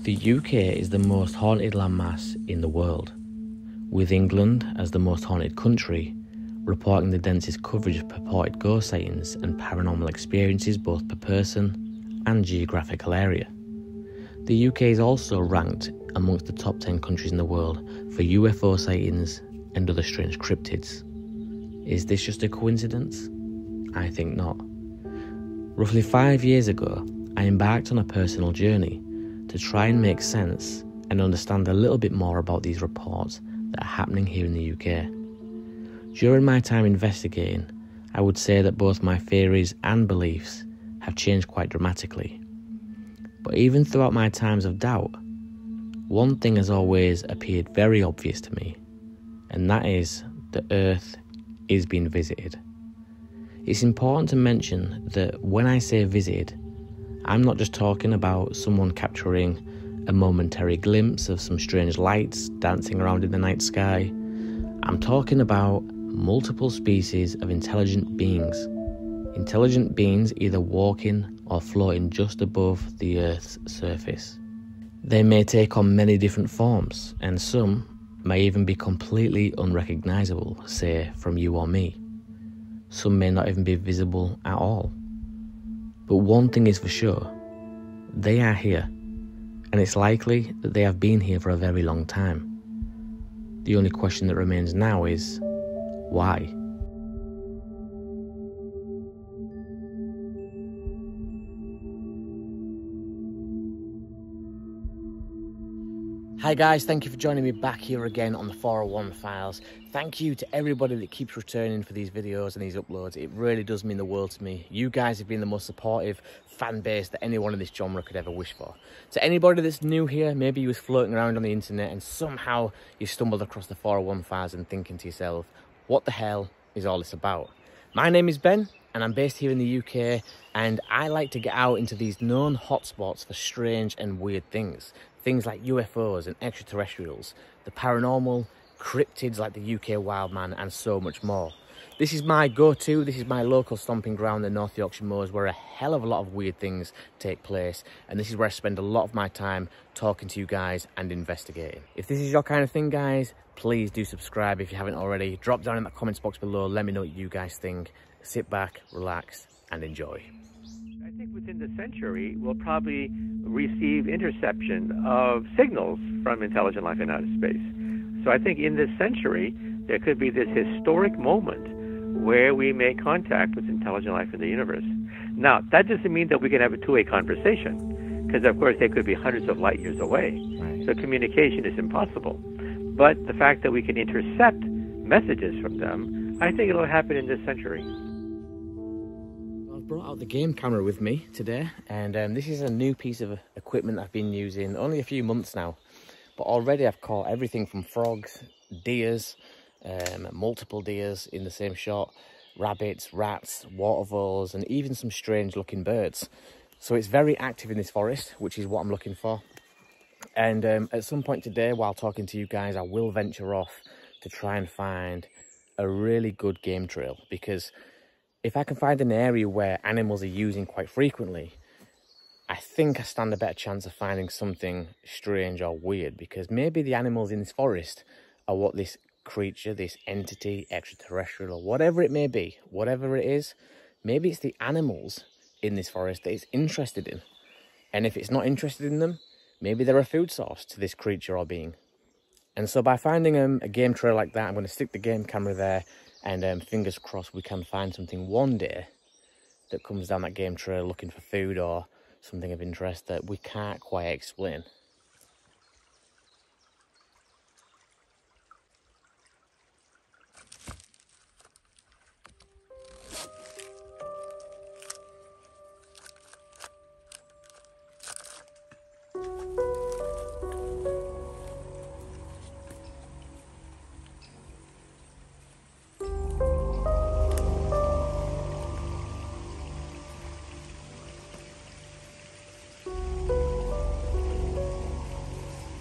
The UK is the most haunted landmass in the world, with England as the most haunted country, reporting the densest coverage of purported ghost sightings and paranormal experiences both per person and geographical area. The UK is also ranked amongst the top 10 countries in the world for UFO sightings and other strange cryptids. Is this just a coincidence? I think not. Roughly 5 years ago, I embarked on a personal journey to try and make sense and understand a little bit more about these reports that are happening here in the UK. During my time investigating, I would say that both my theories and beliefs have changed quite dramatically. But even throughout my times of doubt, one thing has always appeared very obvious to me, and that is the Earth is being visited. It's important to mention that when I say visited, I'm not just talking about someone capturing a momentary glimpse of some strange lights dancing around in the night sky. I'm talking about multiple species of intelligent beings. Intelligent beings either walking or floating just above the Earth's surface. They may take on many different forms, and some may even be completely unrecognisable, say from you or me. Some may not even be visible at all. But one thing is for sure, they are here, and it's likely that they have been here for a very long time. The only question that remains now is, why? Hi guys, thank you for joining me back here again on the 401 Files. Thank you to everybody that keeps returning for these videos and these uploads. It really does mean the world to me. You guys have been the most supportive fan base that anyone in this genre could ever wish for. To anybody that's new here, maybe you was floating around on the internet and somehow you stumbled across the 401 Files and thinking to yourself, what the hell is all this about? My name is Ben and I'm based here in the UK, and I like to get out into these known hotspots for strange and weird things. Things like UFOs and extraterrestrials, the paranormal, cryptids like the UK Wildman, and so much more. This is my go-to, this is my local stomping ground, the North Yorkshire Moors, where a hell of a lot of weird things take place, and this is where I spend a lot of my time talking to you guys and investigating. If this is your kind of thing, guys, please do subscribe if you haven't already. Drop down in the comments box below, let me know what you guys think. Sit back, relax, and enjoy. I think within the century, we'll probably receive interception of signals from intelligent life in outer space. So I think in this century, there could be this historic moment where we make contact with intelligent life in the universe. Now, that doesn't mean that we can have a two-way conversation, because of course they could be hundreds of light years away. Right. So communication is impossible. But the fact that we can intercept messages from them, I think it'll happen in this century. Brought out the game camera with me today, and this is a new piece of equipment I've been using only a few months now, but already I've caught everything from frogs, deers, multiple deers in the same shot, rabbits, rats, water voles, and even some strange looking birds. So it's very active in this forest, which is what I'm looking for. And at some point today, while talking to you guys, I will venture off to try and find a really good game trail, because if I can find an area where animals are using quite frequently, I think I stand a better chance of finding something strange or weird, because maybe the animals in this forest are what this creature, this entity, extraterrestrial, or whatever it may be, whatever it is, maybe it's the animals in this forest that it's interested in. And if it's not interested in them, maybe they're a food source to this creature or being. And so by finding a game trail like that, I'm going to stick the game camera there, and fingers crossed we can find something one day that comes down that game trail looking for food or something of interest that we can't quite explain.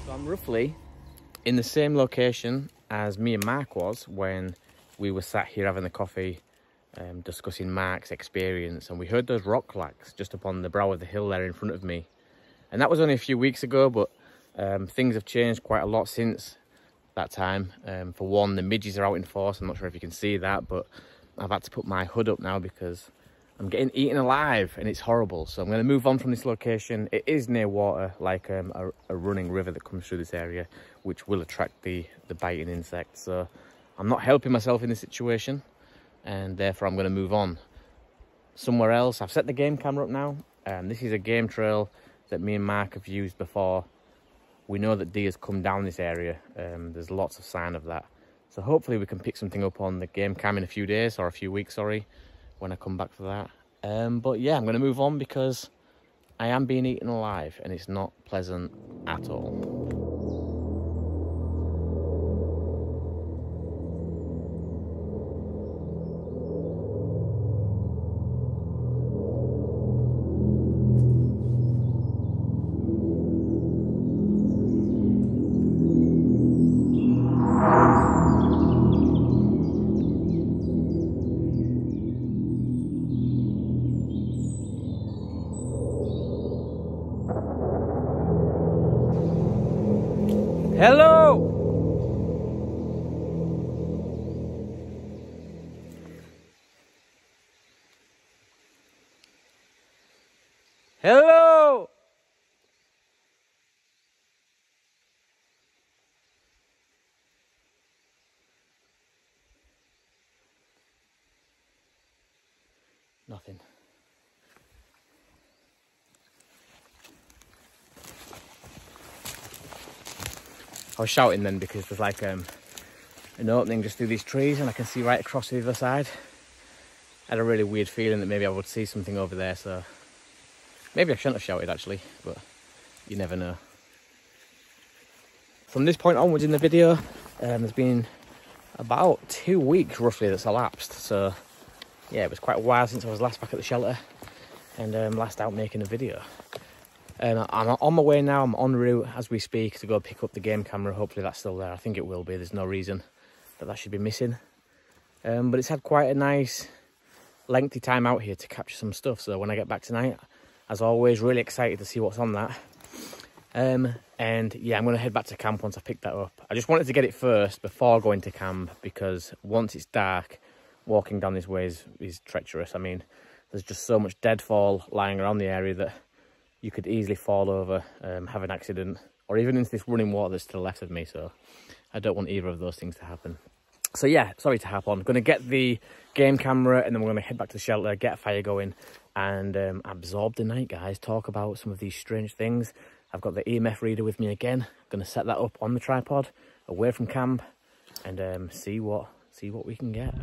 I'm roughly in the same location as me and Mark was when we were sat here having the coffee, discussing Mark's experience, and we heard those rock clacks just upon the brow of the hill there in front of me. And that was only a few weeks ago, but things have changed quite a lot since that time. For one, the midges are out in force. I'm not sure if you can see that, but I've had to put my hood up now because I'm getting eaten alive and it's horrible. So I'm going to move on from this location. It is near water, like a running river that comes through this area, which will attract the biting insects. So I'm not helping myself in this situation, and therefore I'm going to move on somewhere else. I've set the game camera up now, and this is a game trail that me and Mark have used before. We know that deer's come down this area. There's lots of sign of that. So hopefully we can pick something up on the game cam in a few days, or a few weeks, sorry, when I come back for that. But yeah, I'm going to move on because I am being eaten alive and it's not pleasant at all. Hello! Hello! Nothing. I was shouting then because there's like an opening just through these trees and I can see right across the other side. I had a really weird feeling that maybe I would see something over there, so maybe I shouldn't have shouted actually, but you never know. From this point onwards in the video, there's been about 2 weeks roughly that's elapsed, so yeah, it was quite a while since I was last back at the shelter and last out making a video. I'm on my way now. I'm en route as we speak to go pick up the game camera. Hopefully that's still there. I think it will be. There's no reason that should be missing. But it's had quite a nice lengthy time out here to capture some stuff. So when I get back tonight, as always, really excited to see what's on that. And yeah, I'm going to head back to camp once I pick that up. I just wanted to get it first before going to camp because once it's dark, walking down this way is treacherous. I mean, there's just so much deadfall lying around the area that you could easily fall over, have an accident, or even into this running water that's to the left of me. So I don't want either of those things to happen. So yeah, sorry to hop on. I'm going to get the game camera and then we're going to head back to the shelter, get a fire going and absorb the night, guys. Talk about some of these strange things. I've got the EMF reader with me again. I'm going to set that up on the tripod away from camp and see what we can get.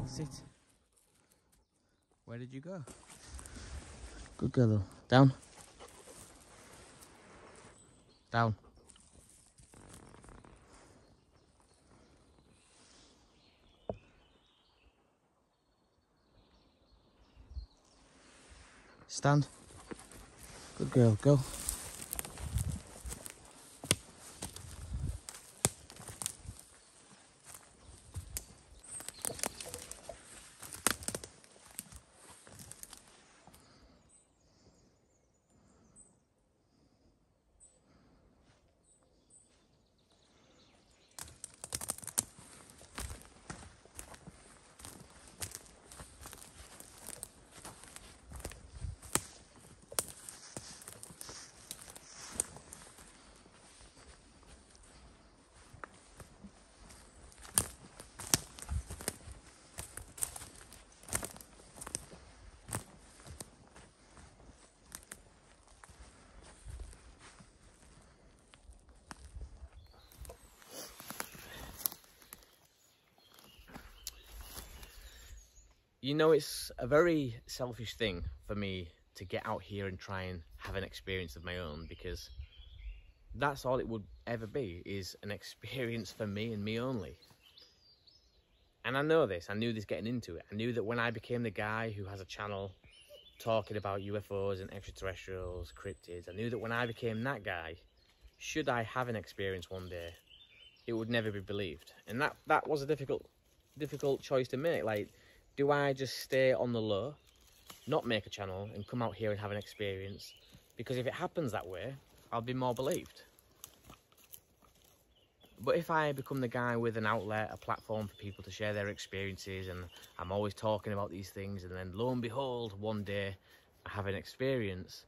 Sit. Where did you go? Good girl. Down. Down. Stand. Good girl. Go. You know, it's a very selfish thing for me to get out here and try and have an experience of my own, because that's all it would ever be, is an experience for me and me only. And I know this, I knew this getting into it. I knew that when I became the guy who has a channel talking about UFOs and extraterrestrials, cryptids, I knew that when I became that guy, should I have an experience one day, it would never be believed. And that was a difficult choice to make. Like, do I just stay on the low, not make a channel, and come out here and have an experience? Because if it happens that way, I'll be more believed. But if I become the guy with an outlet, a platform for people to share their experiences, and I'm always talking about these things, and then lo and behold, one day I have an experience,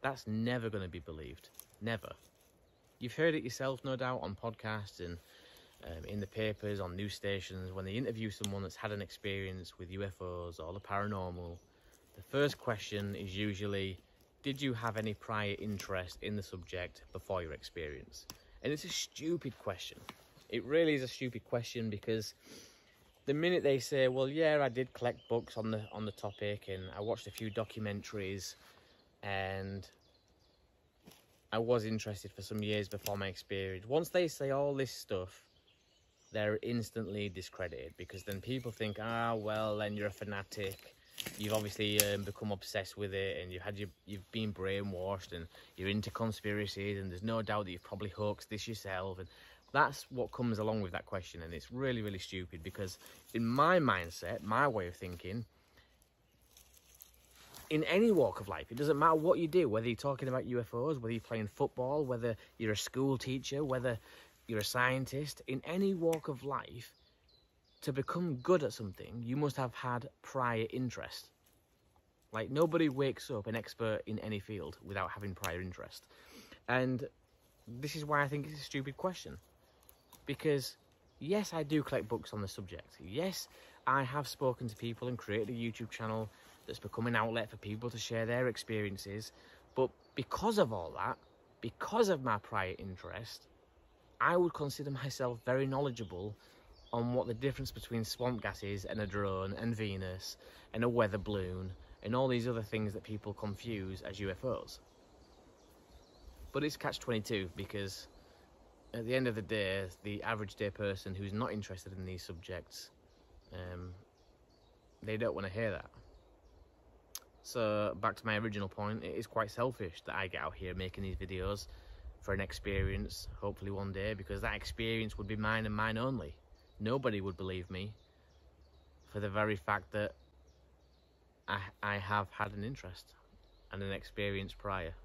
that's never going to be believed. Never. You've heard it yourself, no doubt, on podcasts and in the papers, on news stations. When they interview someone that's had an experience with UFOs or the paranormal, the first question is usually, did you have any prior interest in the subject before your experience? And it's a stupid question. It really is a stupid question, because the minute they say, well, yeah, I did collect books on the topic, and I watched a few documentaries, and I was interested for some years before my experience. Once they say all this stuff, they're instantly discredited, because then people think, well, then you're a fanatic. You've obviously become obsessed with it, and you've been brainwashed, and you're into conspiracies, and there's no doubt that you've probably hoaxed this yourself. And that's what comes along with that question, and it's really, really stupid, because in my mindset, my way of thinking, in any walk of life, it doesn't matter what you do, whether you're talking about UFOs, whether you're playing football, whether you're a school teacher, whether you're a scientist, in any walk of life, to become good at something, you must have had prior interest. Like, nobody wakes up an expert in any field without having prior interest. And this is why I think it's a stupid question. Because, yes, I do collect books on the subject. Yes, I have spoken to people and created a YouTube channel that's become an outlet for people to share their experiences. But because of all that, because of my prior interest, I would consider myself very knowledgeable on what the difference between swamp gases and a drone and Venus and a weather balloon and all these other things that people confuse as UFOs. But it's catch-22, because at the end of the day, the average day person who's not interested in these subjects, they don't want to hear that. So back to my original point, it is quite selfish that I get out here making these videos for an experience, hopefully one day, because that experience would be mine and mine only. Nobody would believe me for the very fact that I have had an interest and an experience prior.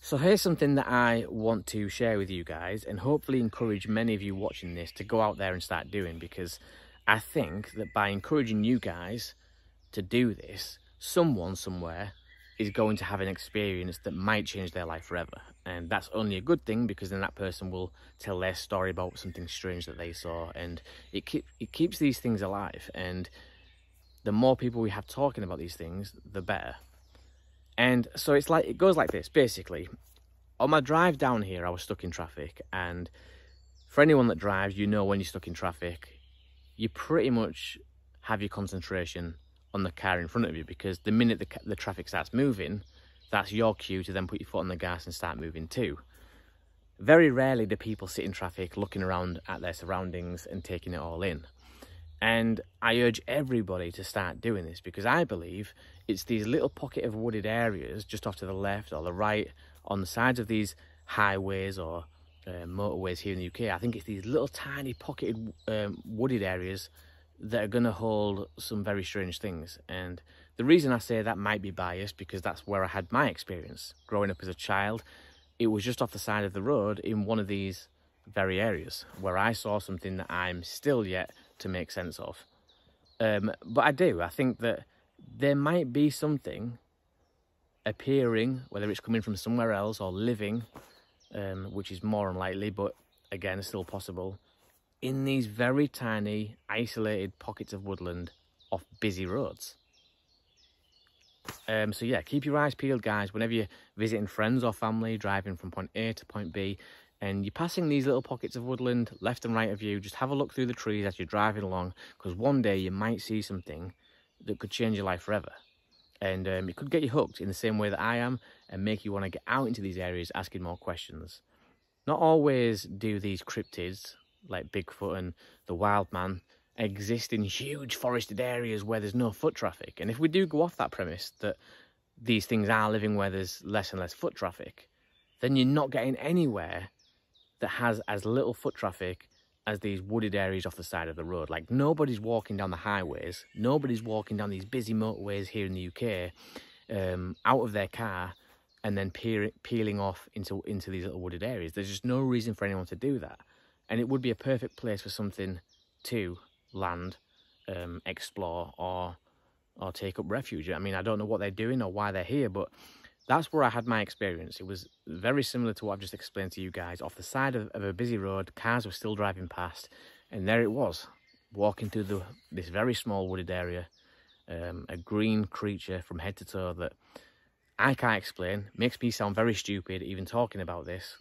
So here's something that I want to share with you guys, and hopefully encourage many of you watching this to go out there and start doing, because I think that by encouraging you guys to do this, someone somewhere is going to have an experience that might change their life forever. And that's only a good thing, because then that person will tell their story about something strange that they saw, and it keeps these things alive. And the more people we have talking about these things, the better. And so it goes like this. Basically, on my drive down here, I was stuck in traffic. And for anyone that drives, you know when you're stuck in traffic, you pretty much have your concentration on the car in front of you, because the minute the traffic starts moving, that's your cue to then put your foot on the gas and start moving too. Very rarely do people sit in traffic looking around at their surroundings and taking it all in. And I urge everybody to start doing this, because I believe it's these little pocket of wooded areas just off to the left or the right on the sides of these highways or motorways here in the UK. I think it's these little tiny pocketed wooded areas that are going to hold some very strange things. And The reason I say that might be biased because that's where I had my experience. Growing up as a child, it was just off the side of the road in one of these very areas where I saw something that I'm still yet to make sense of. But I think that there might be something appearing, whether it's coming from somewhere else or living, which is more unlikely, but again, still possible, in these very tiny, isolated pockets of woodland off busy roads. So yeah, keep your eyes peeled, guys, whenever you're visiting friends or family, driving from point A to point B, and you're passing these little pockets of woodland left and right of you, just have a look through the trees as you're driving along, because one day you might see something that could change your life forever. And it could get you hooked in the same way that I am and make you want to get out into these areas asking more questions. Not always do these cryptids, like Bigfoot and the wild man, exist in huge forested areas where there's no foot traffic. And if we do go off that premise that these things are living where there's less and less foot traffic, then you're not getting anywhere that has as little foot traffic as these wooded areas off the side of the road. Like, nobody's walking down the highways, nobody's walking down these busy motorways here in the UK out of their car and then peeling off into these little wooded areas. There's just no reason for anyone to do that. And it would be a perfect place for something to land, explore, or take up refuge. I mean, I don't know what they're doing or why they're here, but that's where I had my experience. It was very similar to what I've just explained to you guys. Off the side of a busy road, cars were still driving past, and there it was, walking through this very small wooded area, a green creature from head to toe that I can't explain. Makes me sound very stupid even talking about this,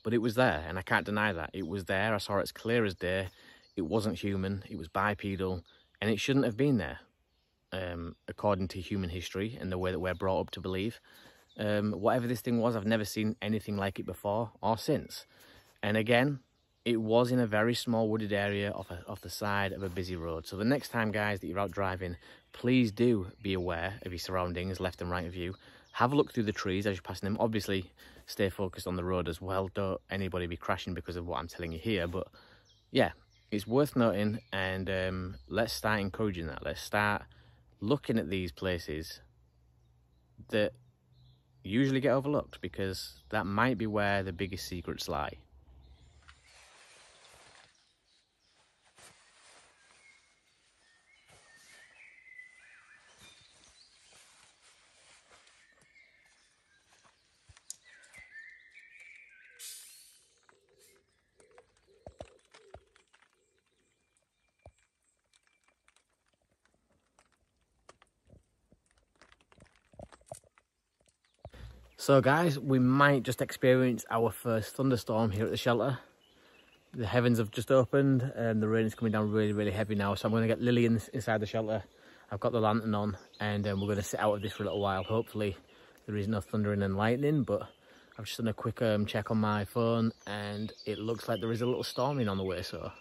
but it was there, and I can't deny that. It was there. I saw it as clear as day. It wasn't human, it was bipedal, and it shouldn't have been there, according to human history and the way that we're brought up to believe. Whatever this thing was, I've never seen anything like it before or since. And again, it was in a very small wooded area off the side of a busy road. So the next time, guys, that you're out driving, please do be aware of your surroundings, left and right of you. Have a look through the trees as you're passing them. Obviously, stay focused on the road as well. Don't anybody be crashing because of what I'm telling you here. But yeah, it's worth noting, and let's start encouraging that. Let's start looking at these places that usually get overlooked, because that might be where the biggest secrets lie. So guys, we might just experience our first thunderstorm here at the shelter. The heavens have just opened and the rain is coming down really, really heavy now. So I'm going to get Lily inside the shelter. I've got the lantern on, and we're going to sit out of this for a little while. Hopefully there is no thundering and lightning, but I've just done a quick check on my phone and it looks like there is a little storming on the way. So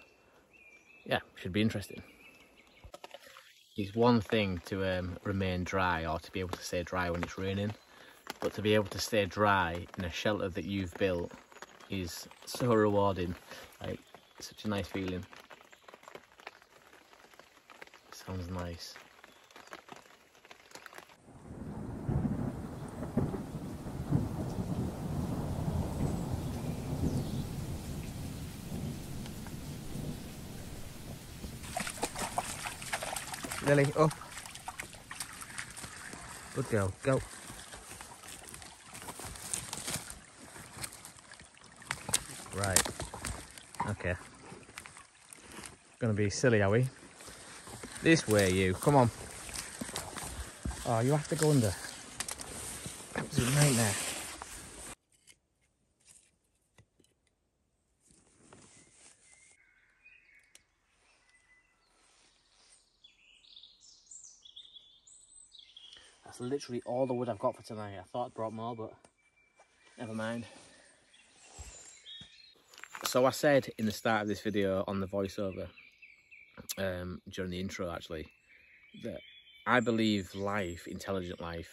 yeah, should be interesting. It's one thing to remain dry, or to be able to stay dry when it's raining. But to be able to stay dry in a shelter that you've built is so rewarding. Like, such a nice feeling. Sounds nice. Lily, up. Good girl, go. Right, okay. Gonna be silly, are we? This way, you, come on. Oh, you have to go under. Absolute nightmare. That's literally all the wood I've got for tonight. I thought I brought more, but never mind. So I said in the start of this video on the voiceover, during the intro actually, that I believe life, intelligent life,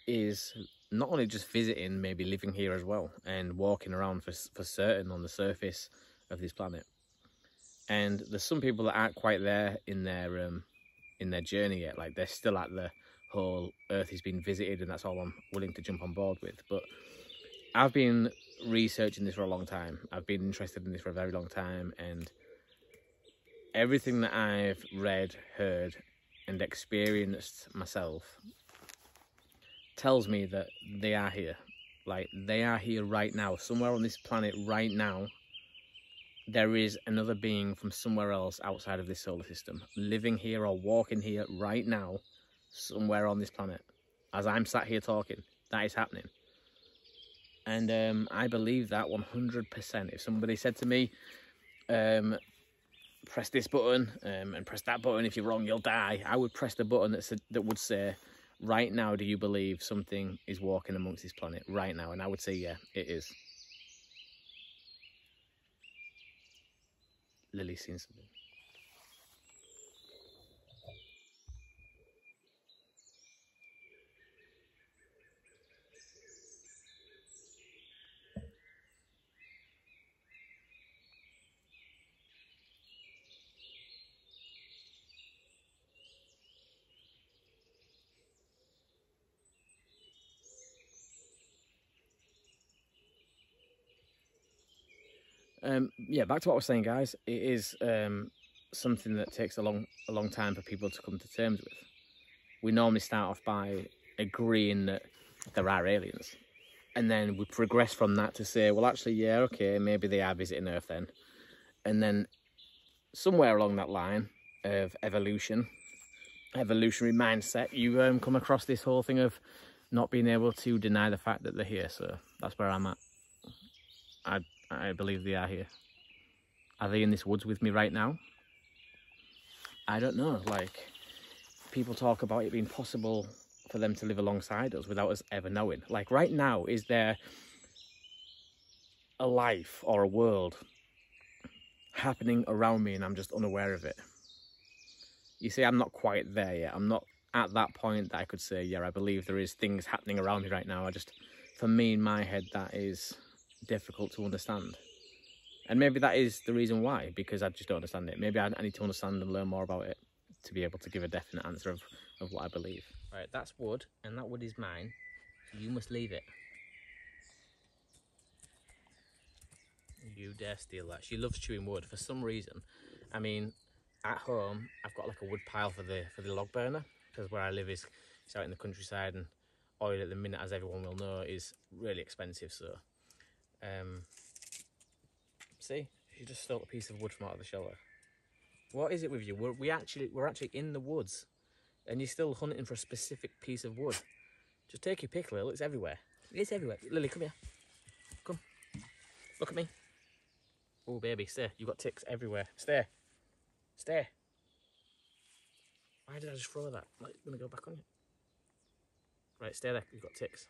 is not only just visiting, maybe living here as well, and walking around for certain on the surface of this planet. And there's some people that aren't quite there in their in their journey yet. Like, they're still at the whole Earth has been visited, and that's all I'm willing to jump on board with. But I've been researching this for a long time. I've been interested in this for a very long time, and everything that I've read, heard, and experienced myself tells me that they are here. Like, they are here right now. Somewhere on this planet right now, there is another being from somewhere else outside of this solar system, living here or walking here right now, somewhere on this planet. As I'm sat here talking, that is happening. And I believe that 100%. If somebody said to me, press this button and press that button, if you're wrong, you'll die, I would press the button that would say, right now, do you believe something is walking amongst this planet right now? And I would say, yeah, it is. Lily's seen something. Yeah, back to what I was saying, guys. It is something that takes a long time for people to come to terms with. We normally start off by agreeing that there are aliens, and then we progress from that to say, well, actually, yeah, okay, maybe they are visiting Earth then. And then somewhere along that line of evolutionary mindset, you come across this whole thing of not being able to deny the fact that they're here. So that's where I'm at. I believe they are here. Are they in this woods with me right now? I don't know. Like, people talk about it being possible for them to live alongside us without us ever knowing. Like, right now, is there a life or a world happening around me and I'm just unaware of it? You see, I'm not quite there yet. I'm not at that point that I could say, yeah, I believe there is things happening around me right now. For me, in my head, that is difficult to understand. And maybe that is the reason why, because I just don't understand it. Maybe I need to understand and learn more about it to be able to give a definite answer of what I believe. Right, that's wood, and that wood is mine. So you must leave it. You dare steal that. She loves chewing wood for some reason. I mean, at home, I've got like a wood pile for the log burner, because where I live is out in the countryside, and oil at the minute, as everyone will know, is really expensive. So, see, she just stole a piece of wood from out of the shelter. What is it with you? We're actually in the woods, and you're still hunting for a specific piece of wood. Just take your pick, Lil. It's everywhere. It's everywhere. Lily, come here. Come. Look at me. Oh, baby, stay. You've got ticks everywhere. Stay. Stay. Why did I just throw that? Like, I'm gonna go back on you. Right, stay there. You've got ticks.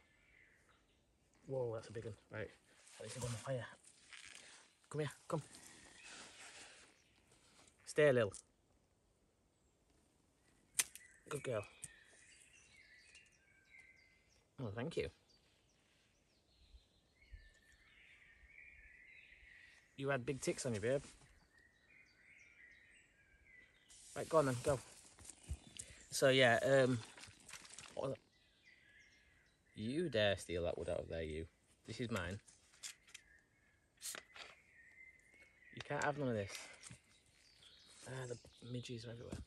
Whoa, that's a big one. Right, I need to go on the fire. Come here. Come. Stay, Lil. Good girl. Oh, thank you. You had big ticks on you, babe. Right, go on then, go. So yeah, you dare steal that wood out of there, you. This is mine. You can't have none of this. Ah, the midges are everywhere.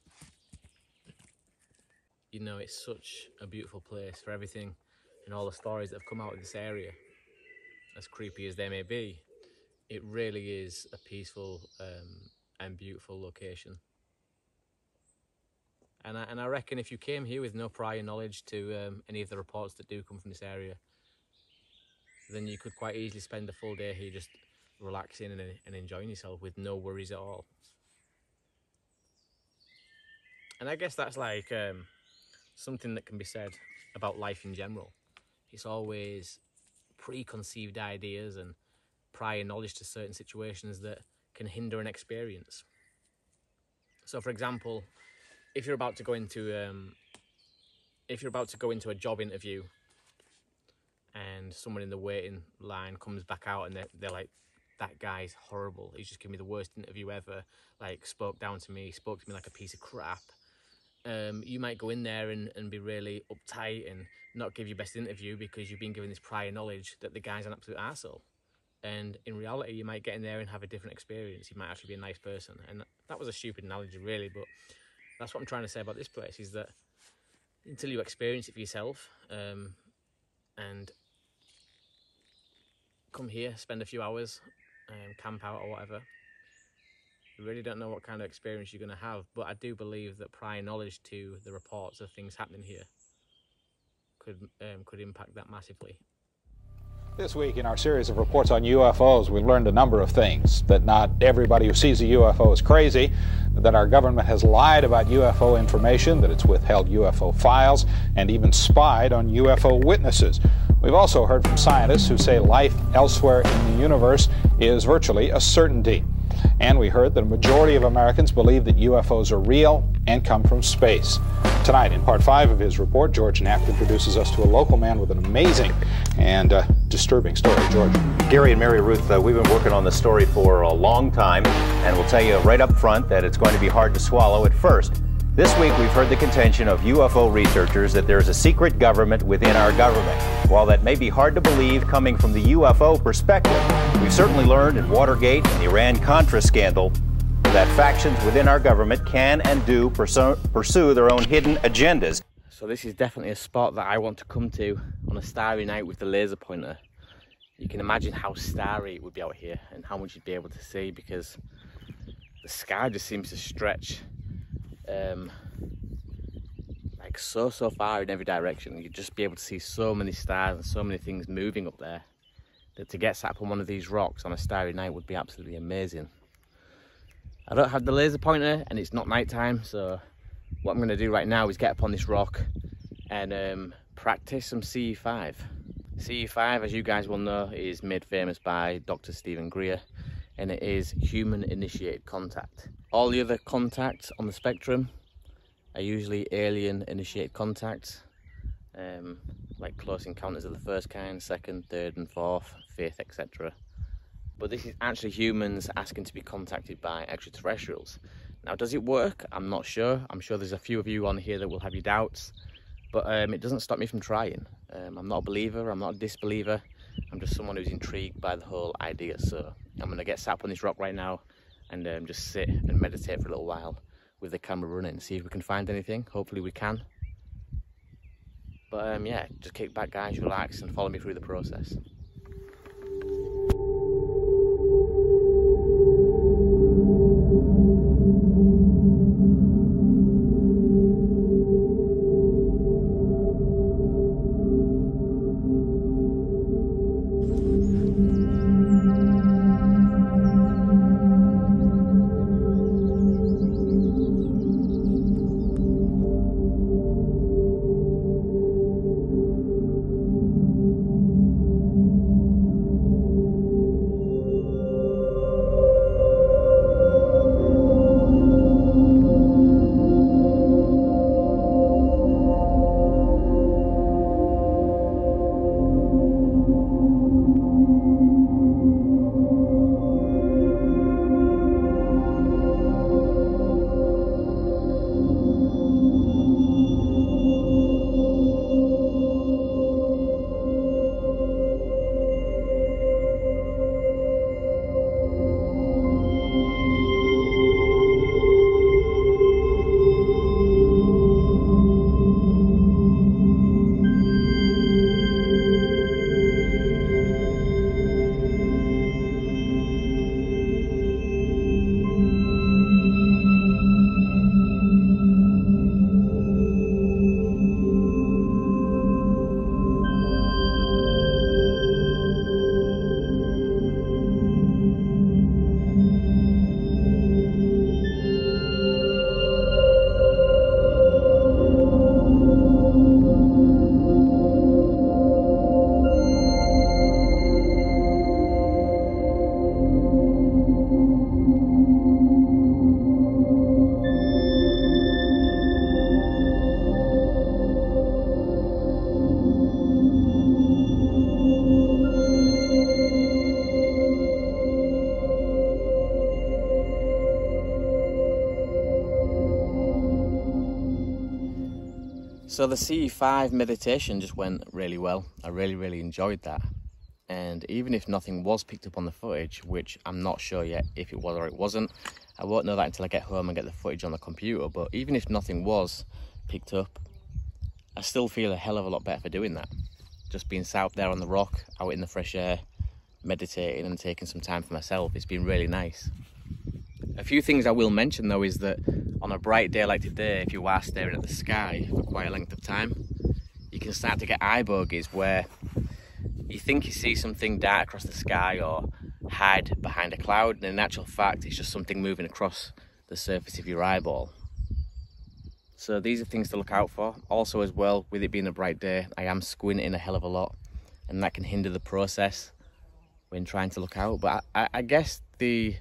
You know, it's such a beautiful place for everything and all the stories that have come out of this area. As creepy as they may be, it really is a peaceful and beautiful location. And I reckon if you came here with no prior knowledge to any of the reports that do come from this area, then you could quite easily spend a full day here just relaxing and enjoying yourself with no worries at all. And I guess that's like something that can be said about life in general. It's always preconceived ideas and prior knowledge to certain situations that can hinder an experience. So, for example, if you're about to go into a job interview, and someone in the waiting line comes back out and they're like, that guy's horrible. He's just given me the worst interview ever. Like, spoke to me like a piece of crap. you might go in there and be really uptight and not give your best interview because you've been given this prior knowledge that the guy's an absolute arsehole. And in reality, you might get in there and have a different experience. You might actually be a nice person. And that was a stupid analogy, really, but that's what I'm trying to say about this place, is that until you experience it for yourself, and come here, spend a few hours, camp out or whatever, you really don't know what kind of experience you're going to have. But I do believe that prior knowledge to the reports of things happening here could impact that massively. This week in our series of reports on UFOs, we learned a number of things. That not everybody who sees a UFO is crazy, that our government has lied about UFO information, that it's withheld UFO files, and even spied on UFO witnesses. We've also heard from scientists who say life elsewhere in the universe is virtually a certainty. And we heard that a majority of Americans believe that UFOs are real and come from space. Tonight, in part 5 of his report, George Knapp introduces us to a local man with an amazing and disturbing story. George. Gary and Mary Ruth, we've been working on this story for a long time, and we'll tell you right up front that it's going to be hard to swallow at first. This week, we've heard the contention of UFO researchers that there's a secret government within our government. While that may be hard to believe coming from the UFO perspective, we've certainly learned in Watergate and the Iran-Contra scandal that factions within our government can and do pursue their own hidden agendas. So this is definitely a spot that I want to come to on a starry night with the laser pointer. You can imagine how starry it would be out here and how much you'd be able to see, because the sky just seems to stretch like so far in every direction. You'd just be able to see so many stars and so many things moving up there, that to get sat up on one of these rocks on a starry night would be absolutely amazing. I don't have the laser pointer and it's not night time, so what I'm going to do right now is get up on this rock and practice some CE5. CE5, as you guys will know, is made famous by Dr. Stephen Greer, and it is human initiated contact. All the other contacts on the spectrum are usually alien initiated contacts, like close encounters of the first kind, second, third and fourth, fifth, etc. But this is actually humans asking to be contacted by extraterrestrials. Now, does it work? I'm not sure. I'm sure there's a few of you on here that will have your doubts, but it doesn't stop me from trying. I'm not a believer, I'm not a disbeliever. I'm just someone who's intrigued by the whole idea. So I'm gonna get sat up on this rock right now and just sit and meditate for a little while with the camera running, see if we can find anything. Hopefully we can. But yeah, just kick back, guys, relax and follow me through the process. So the CE5 meditation just went really well. I really enjoyed that. And even if nothing was picked up on the footage, which I'm not sure yet if it was or it wasn't, I won't know that until I get home and get the footage on the computer, but even if nothing was picked up, I still feel a hell of a lot better for doing that. Just being sat up there on the rock, out in the fresh air, meditating and taking some time for myself, it's been really nice. A few things I will mention though is that on a bright day like today, if you are staring at the sky for quite a length of time, you can start to get eye bogies where you think you see something dark across the sky or hide behind a cloud, and in actual fact it's just something moving across the surface of your eyeball. So these are things to look out for. Also as well, with it being a bright day, I am squinting a hell of a lot, and that can hinder the process when trying to look out. But I guess the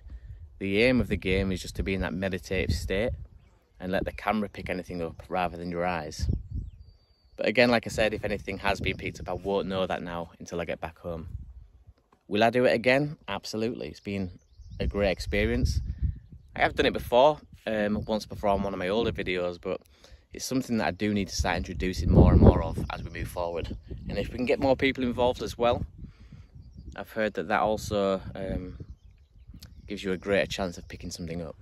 aim of the game is just to be in that meditative state and let the camera pick anything up rather than your eyes. But again, like I said, if anything has been picked up, I won't know that now until I get back home. Will I do it again? Absolutely. It's been a great experience. I have done it before, once before on one of my older videos, but it's something that I do need to start introducing more and more of as we move forward. And if we can get more people involved as well, I've heard that also gives you a greater chance of picking something up.